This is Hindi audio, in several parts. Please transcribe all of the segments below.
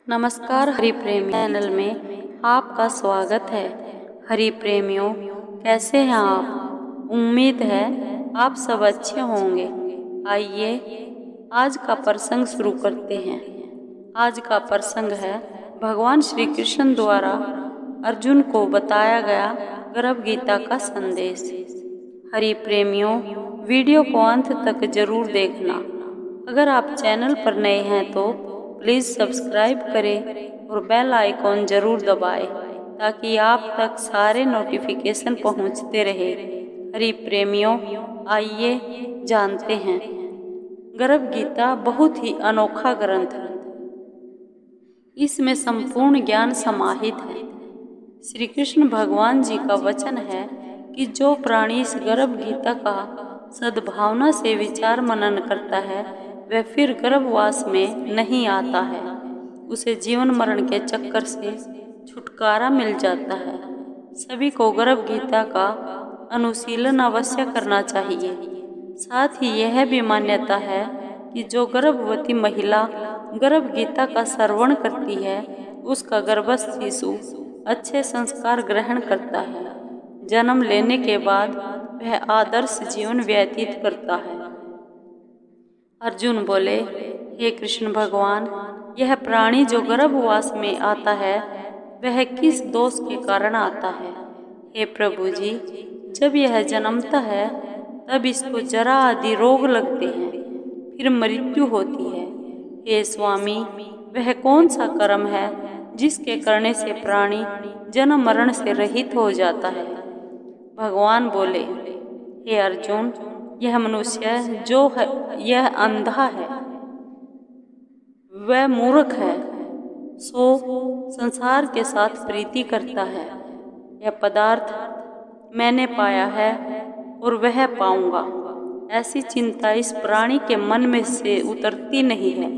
नमस्कार हरि प्रेमी चैनल में आपका स्वागत है। हरि प्रेमियों, कैसे हैं आप? उम्मीद है आप सब अच्छे होंगे। आइए आज का प्रसंग शुरू करते हैं। आज का प्रसंग है भगवान श्री कृष्ण द्वारा अर्जुन को बताया गया गर्भ गीता का संदेश। हरि प्रेमियों, वीडियो को अंत तक जरूर देखना। अगर आप चैनल पर नए हैं तो प्लीज़ सब्सक्राइब करें और बेल आइकॉन जरूर दबाएं ताकि आप तक सारे नोटिफिकेशन पहुंचते रहे। हरि प्रेमियों, आइए जानते हैं। गर्भ गीता बहुत ही अनोखा ग्रंथ है। इसमें संपूर्ण ज्ञान समाहित है। श्री कृष्ण भगवान जी का वचन है कि जो प्राणी इस गर्भ गीता का सद्भावना से विचार मनन करता है वह फिर गर्भवास में नहीं आता है। उसे जीवन मरण के चक्कर से छुटकारा मिल जाता है। सभी को गर्भ गीता का अनुशीलन अवश्य करना चाहिए। साथ ही यह भी मान्यता है कि जो गर्भवती महिला गर्भ गीता का श्रवण करती है उसका गर्भस्थ शिशु अच्छे संस्कार ग्रहण करता है। जन्म लेने के बाद वह आदर्श जीवन व्यतीत करता है। अर्जुन बोले, हे कृष्ण भगवान, यह प्राणी जो गर्भवास में आता है वह किस दोष के कारण आता है? हे प्रभु जी, जब यह जन्मता है तब इसको जरा आदि रोग लगते हैं, फिर मृत्यु होती है। हे स्वामी, वह कौन सा कर्म है जिसके करने से प्राणी जन्म मरण से रहित हो जाता है? भगवान बोले, हे अर्जुन, यह मनुष्य जो है यह अंधा है, वह मूर्ख है, सो संसार के साथ प्रीति करता है। यह पदार्थ मैंने पाया है और वह पाऊंगा, ऐसी चिंता इस प्राणी के मन में से उतरती नहीं है।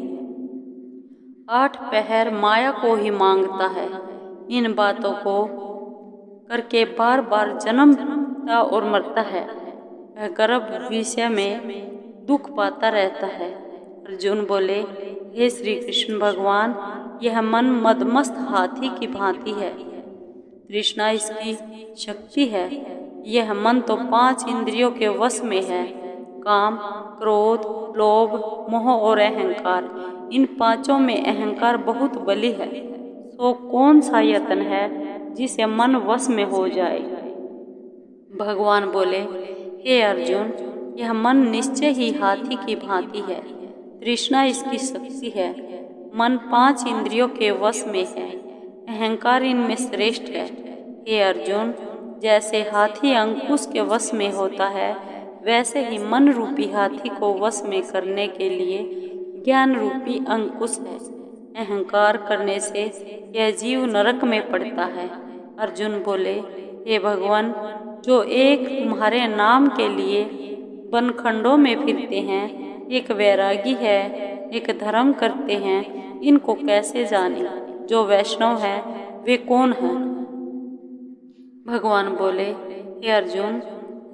8 पहर माया को ही मांगता है। इन बातों को करके बार बार जन्मता और मरता है। वह गर्भ विषय में दुख पाता रहता है। अर्जुन बोले, हे श्री कृष्ण भगवान, यह मन मदमस्त हाथी की भांति है। तृष्णा इसकी शक्ति है। यह मन तो 5 इंद्रियों के वश में है। काम, क्रोध, लोभ, मोह और अहंकार, इन 5 में अहंकार बहुत बली है। सो कौन सा यत्न है जिसे मन वश में हो जाए? भगवान बोले, हे अर्जुन, यह मन निश्चय ही हाथी की भांति है। तृष्णा इसकी शक्ति है। मन 5 इंद्रियों के वश में है। अहंकार इनमें श्रेष्ठ है। हे अर्जुन, जैसे हाथी अंकुश के वश में होता है वैसे ही मन रूपी हाथी को वश में करने के लिए ज्ञान रूपी अंकुश है। अहंकार करने से यह जीव नरक में पड़ता है। अर्जुन बोले, हे भगवान, जो एक तुम्हारे नाम के लिए वनखंडों में फिरते हैं, एक वैरागी है, एक धर्म करते हैं, इनको कैसे जाने? जो वैष्णव है वे कौन हैं? भगवान बोले, हे अर्जुन,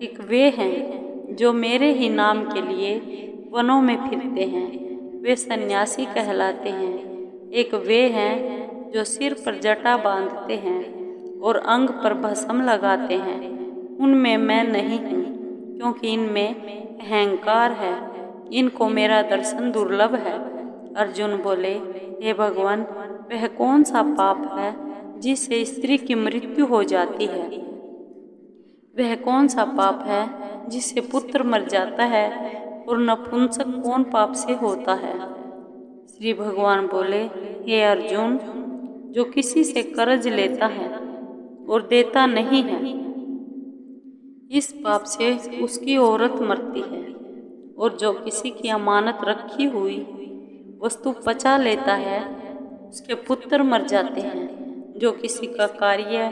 एक वे हैं जो मेरे ही नाम के लिए वनों में फिरते हैं, वे सन्यासी कहलाते हैं। एक वे हैं जो सिर पर जटा बांधते हैं और अंग पर भस्म लगाते हैं। उनमें मैं नहीं हूँ, क्योंकि इनमें अहंकार है। इनको मेरा दर्शन दुर्लभ है। अर्जुन बोले, हे भगवान, वह कौन सा पाप है जिससे स्त्री की मृत्यु हो जाती है? वह कौन सा पाप है जिससे पुत्र मर जाता है? और नपुंसक कौन पाप से होता है? श्री भगवान बोले, हे अर्जुन, जो किसी से कर्ज लेता है और देता नहीं है, इस पाप से उसकी औरत मरती है। और जो किसी की अमानत रखी हुई वस्तु पचा लेता है उसके पुत्र मर जाते हैं। जो किसी का कार्य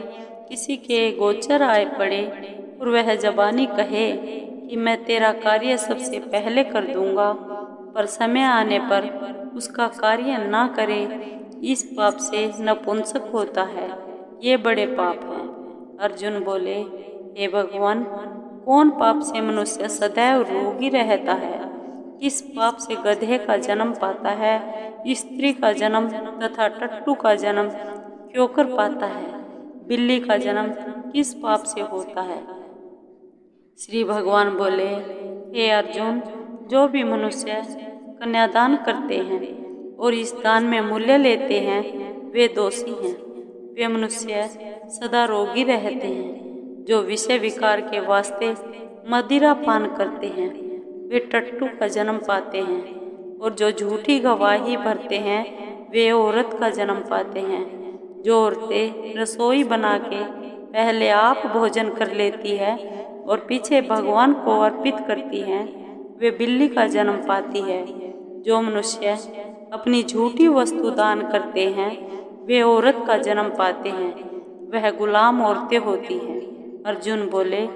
किसी के गोचर आए पड़े और वह जबानी कहे कि मैं तेरा कार्य सबसे पहले कर दूंगा, पर समय आने पर उसका कार्य ना करे, इस पाप से नपुंसक होता है। ये बड़े पाप हैं। अर्जुन बोले, हे भगवान, कौन पाप से मनुष्य सदैव रोगी रहता है? किस पाप से गधे का जन्म पाता है, स्त्री का जन्म तथा टट्टू का जन्म क्यों कर पाता है, बिल्ली का जन्म किस पाप से होता है। श्री भगवान बोले, हे अर्जुन, जो भी मनुष्य कन्यादान करते हैं और इस दान में मूल्य लेते हैं वे दोषी हैं। वे मनुष्य सदा रोगी रहते हैं। जो विषय विकार के वास्ते मदिरा पान करते हैं वे टट्टू का जन्म पाते हैं, और जो झूठी गवाही भरते हैं वे औरत का जन्म पाते हैं। जो औरतें रसोई बना के पहले आप भोजन कर लेती है और पीछे भगवान को अर्पित करती हैं वे बिल्ली का जन्म पाती है। जो मनुष्य अपनी झूठी वस्तु दान करते हैं वे औरत का जन्म पाते हैं, वह गुलाम औरतें होती हैं। अर्जुन बोले,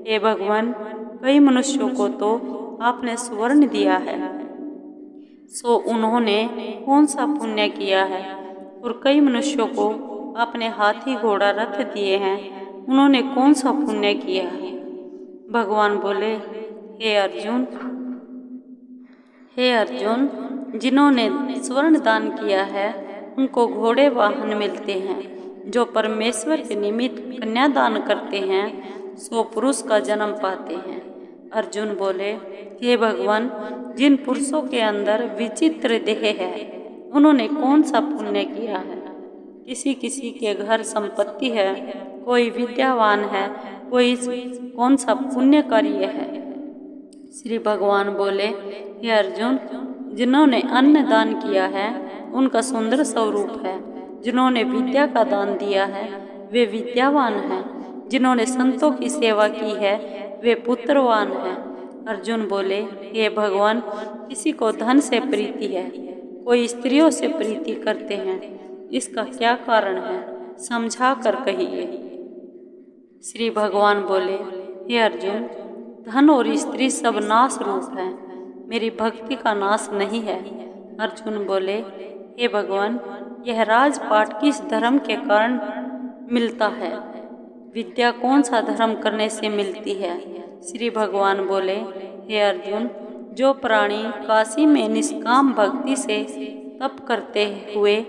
हे भगवान, कई मनुष्यों को तो आपने सुवर्ण दिया है, सो उन्होंने कौन सा पुण्य किया है, और कई मनुष्यों को आपने हाथी घोड़ा रथ दिए हैं, उन्होंने कौन सा पुण्य किया है। भगवान बोले, हे अर्जुन, जिन्होंने स्वर्ण दान किया है उनको घोड़े वाहन मिलते हैं। जो परमेश्वर के निमित्त कन्यादान करते हैं सो पुरुष का जन्म पाते हैं। अर्जुन बोले, हे भगवान, जिन पुरुषों के अंदर विचित्र देह है उन्होंने कौन सा पुण्य किया है। किसी किसी के घर संपत्ति है, कोई विद्यावान है, कोई कौन सा पुण्य कार्य है। श्री भगवान बोले, हे अर्जुन, जिन्होंने अन्न दान किया है उनका सुंदर स्वरूप है। जिन्होंने विद्या का दान दिया है वे विद्यावान हैं। जिन्होंने संतों की सेवा की है वे पुत्रवान हैं। अर्जुन बोले, हे भगवान, किसी को धन से प्रीति है, कोई स्त्रियों से प्रीति करते हैं, इसका क्या कारण है, समझा कर कहिए। श्री भगवान बोले, हे अर्जुन, धन और स्त्री सब नाश रूप है, मेरी भक्ति का नाश नहीं है। अर्जुन बोले, हे भगवान, यह राजपाट किस धर्म के कारण मिलता है, विद्या कौन सा धर्म करने से मिलती है। श्री भगवान बोले, हे अर्जुन, जो प्राणी काशी में निष्काम भक्ति से तप करते हुए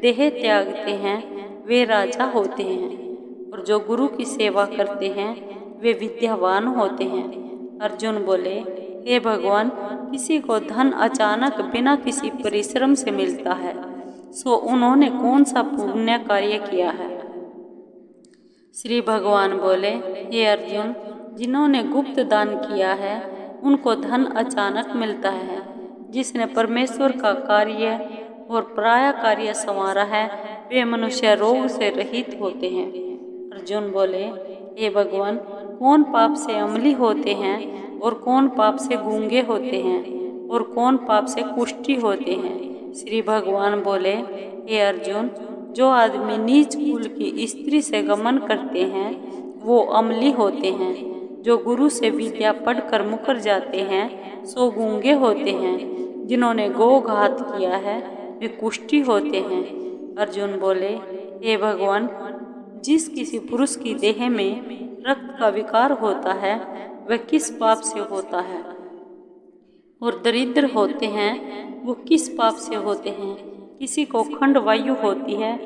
देह त्यागते हैं वे राजा होते हैं, और जो गुरु की सेवा करते हैं वे विद्यावान होते हैं। अर्जुन बोले, हे भगवान, किसी को धन अचानक बिना किसी परिश्रम से मिलता है, सो उन्होंने कौन सा पुण्य कार्य किया है। श्री भगवान बोले, हे अर्जुन, जिन्होंने गुप्त दान किया है उनको धन अचानक मिलता है। जिसने परमेश्वर का कार्य और पराया कार्य संवारा है वे मनुष्य रोग से रहित होते हैं। अर्जुन बोले, हे भगवान, कौन पाप से अमली होते हैं और कौन पाप से गूंगे होते हैं और कौन पाप से कुष्ठी होते हैं। श्री भगवान बोले, हे अर्जुन, जो आदमी नीच कुल की स्त्री से गमन करते हैं वो अमली होते हैं। जो गुरु से विद्या पढ़कर मुकर जाते हैं सो गूंगे होते हैं। जिन्होंने गोघात किया है वे कुष्ठी होते हैं। अर्जुन बोले, हे भगवान, जिस किसी पुरुष की देह में रक्त का विकार होता है वह किस पाप से होता है, और दरिद्र होते हैं वो किस पाप से होते हैं। किसी को खंड वायु होती है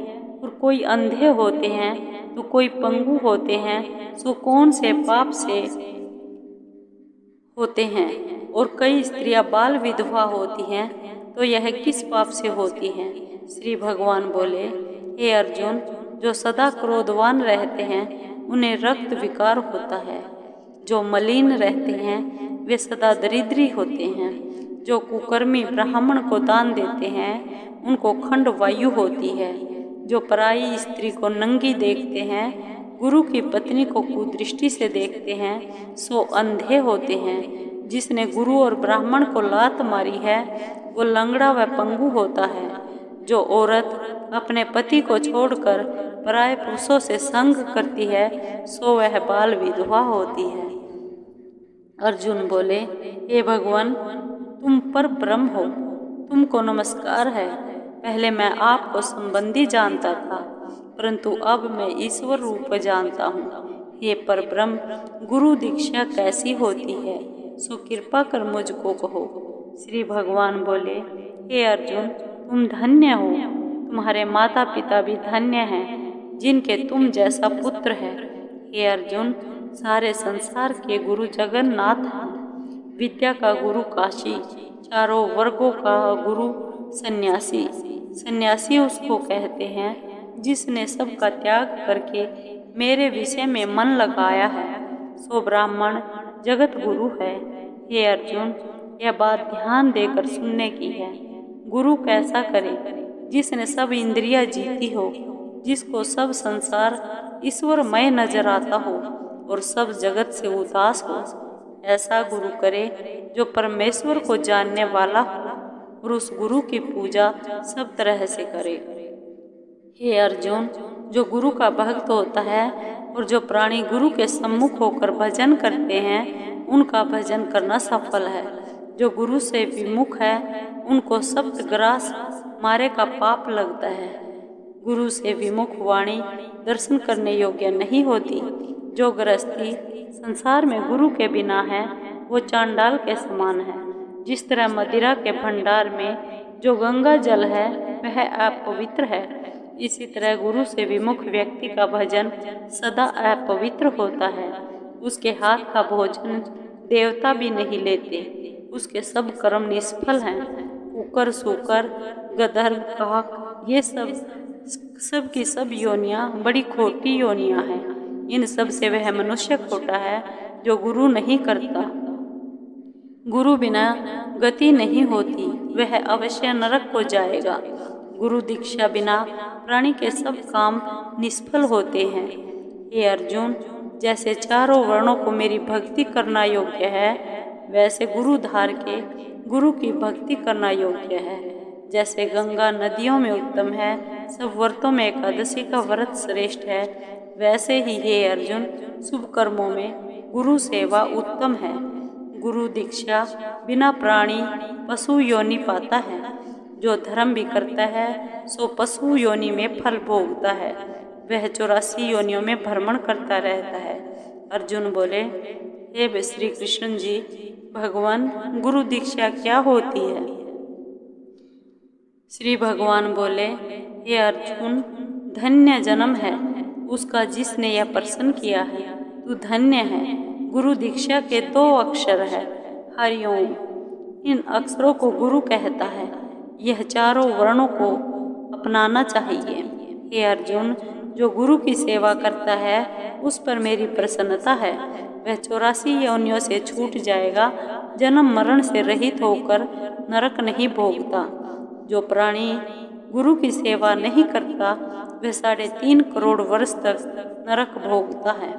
और कोई अंधे होते हैं तो कोई पंगु होते हैं, सो कौन से पाप से होते हैं। और कई स्त्रियां बाल विधवा होती हैं तो यह किस पाप से होती हैं। श्री भगवान बोले, हे अर्जुन, जो सदा क्रोधवान रहते हैं उन्हें रक्त विकार होता है। जो मलिन रहते हैं वे सदा दरिद्री होते हैं। जो कुकर्मी ब्राह्मण को दान देते हैं उनको खंड वायु होती है। जो पराई स्त्री को नंगी देखते हैं, गुरु की पत्नी को कुदृष्टि से देखते हैं सो अंधे होते हैं। जिसने गुरु और ब्राह्मण को लात मारी है वो लंगड़ा व पंगु होता है। जो औरत अपने पति को छोड़कर पराये पुरुषों से संग करती है सो वह बाल विधवा होती है। अर्जुन बोले, हे भगवान, तुम पर ब्रह्म हो, तुमको नमस्कार है। पहले मैं आपको संबंधी जानता था परंतु अब मैं ईश्वर रूप जानता हूँ। हे पर ब्रह्म, गुरु दीक्षा कैसी होती है सो कृपा कर मुझको कहो। श्री भगवान बोले, हे अर्जुन, तुम धन्य हो। तुम्हारे माता पिता भी धन्य हैं जिनके तुम जैसा पुत्र है। हे अर्जुन, सारे संसार के गुरु जगन्नाथ हैं। विद्या का गुरु काशी, चारों वर्गों का गुरु सन्यासी। सन्यासी उसको कहते हैं जिसने सबका त्याग करके मेरे विषय में मन लगाया है, सो ब्राह्मण जगत गुरु है। हे अर्जुन, यह बात ध्यान देकर सुनने की है। गुरु कैसा करे? जिसने सब इंद्रियां जीती हो, जिसको सब संसार ईश्वरमय नजर आता हो और सब जगत से उदास हो। ऐसा गुरु करे जो परमेश्वर को जानने वाला हो और उस गुरु की पूजा सब तरह से करे। हे अर्जुन, जो गुरु का भक्त होता है और जो प्राणी गुरु के सम्मुख होकर भजन करते हैं, उनका भजन करना सफल है। जो गुरु से विमुख है, उनको सप्तग्रास मारे का पाप लगता है। गुरु से विमुख वाणी दर्शन करने योग्य नहीं होती। जो गृहस्थी संसार में गुरु के बिना है, वो चांडाल के समान है। जिस तरह मदिरा के भंडार में जो गंगा जल है वह अपवित्र है, इसी तरह गुरु से विमुख व्यक्ति का भजन सदा अपवित्र होता है। उसके हाथ का भोजन देवता भी नहीं लेते। उसके सब कर्म निष्फल हैं। कुकर, सूकर, गदर, काक, ये सब की सब योनियां बड़ी खोटी योनियां हैं। इन सब से वह मनुष्य खोटा है जो गुरु नहीं करता। गुरु बिना गति नहीं होती, वह अवश्य नरक को जाएगा। गुरु दीक्षा बिना प्राणी के सब काम निष्फल होते हैं। हे अर्जुन, जैसे चारों वर्णों को मेरी भक्ति करना योग्य है, वैसे गुरु धार के गुरु की भक्ति करना योग्य है। जैसे गंगा नदियों में उत्तम है, सब व्रतों में एकादशी का व्रत श्रेष्ठ है, वैसे ही हे अर्जुन, शुभ कर्मों में गुरु सेवा उत्तम है। गुरु दीक्षा बिना प्राणी पशु योनि पाता है। जो धर्म भी करता है सो पशु योनि में फल भोगता है। वह 84 योनियों में भ्रमण करता रहता है। अर्जुन बोले, हे श्री कृष्ण जी, भगवान, गुरु दीक्षा क्या होती है? श्री भगवान बोले, हे अर्जुन, धन्य जन्म है उसका जिसने यह प्रश्न किया है। तू धन्य है। गुरु दीक्षा के 2 अक्षर है, हरिओम। इन अक्षरों को गुरु कहता है। यह चारों वर्णों को अपनाना चाहिए। हे अर्जुन, जो गुरु की सेवा करता है उस पर मेरी प्रसन्नता है। वह 84 योनियों से छूट जाएगा, जन्म मरण से रहित होकर नरक नहीं भोगता। जो प्राणी गुरु की सेवा नहीं करता वह 3.5 करोड़ वर्ष तक नरक भोगता है।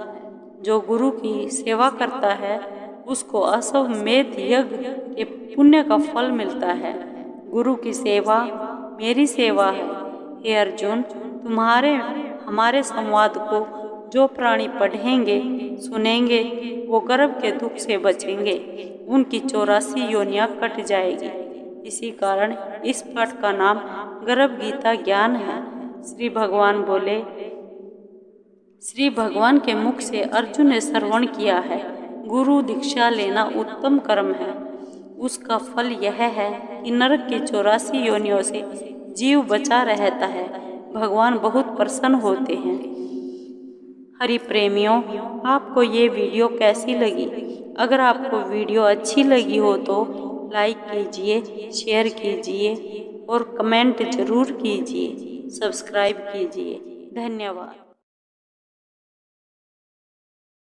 जो गुरु की सेवा करता है उसको अश्वमेध यज्ञ के पुण्य का फल मिलता है। गुरु की सेवा मेरी सेवा है। हे अर्जुन, हमारे संवाद को जो प्राणी पढ़ेंगे सुनेंगे वो गर्भ के दुख से बचेंगे। उनकी 84 योनियां कट जाएगी। इसी कारण इस पाठ का नाम गर्भ गीता ज्ञान है। श्री भगवान बोले, श्री भगवान के मुख से अर्जुन ने श्रवण किया है, गुरु दीक्षा लेना उत्तम कर्म है। उसका फल यह है कि नरक की 84 योनियों से जीव बचा रहता है। भगवान बहुत प्रसन्न होते हैं। हरि प्रेमियों, आपको ये वीडियो कैसी लगी? अगर आपको वीडियो अच्छी लगी हो तो लाइक कीजिए, शेयर कीजिए और कमेंट जरूर कीजिए, सब्सक्राइब कीजिए। धन्यवाद।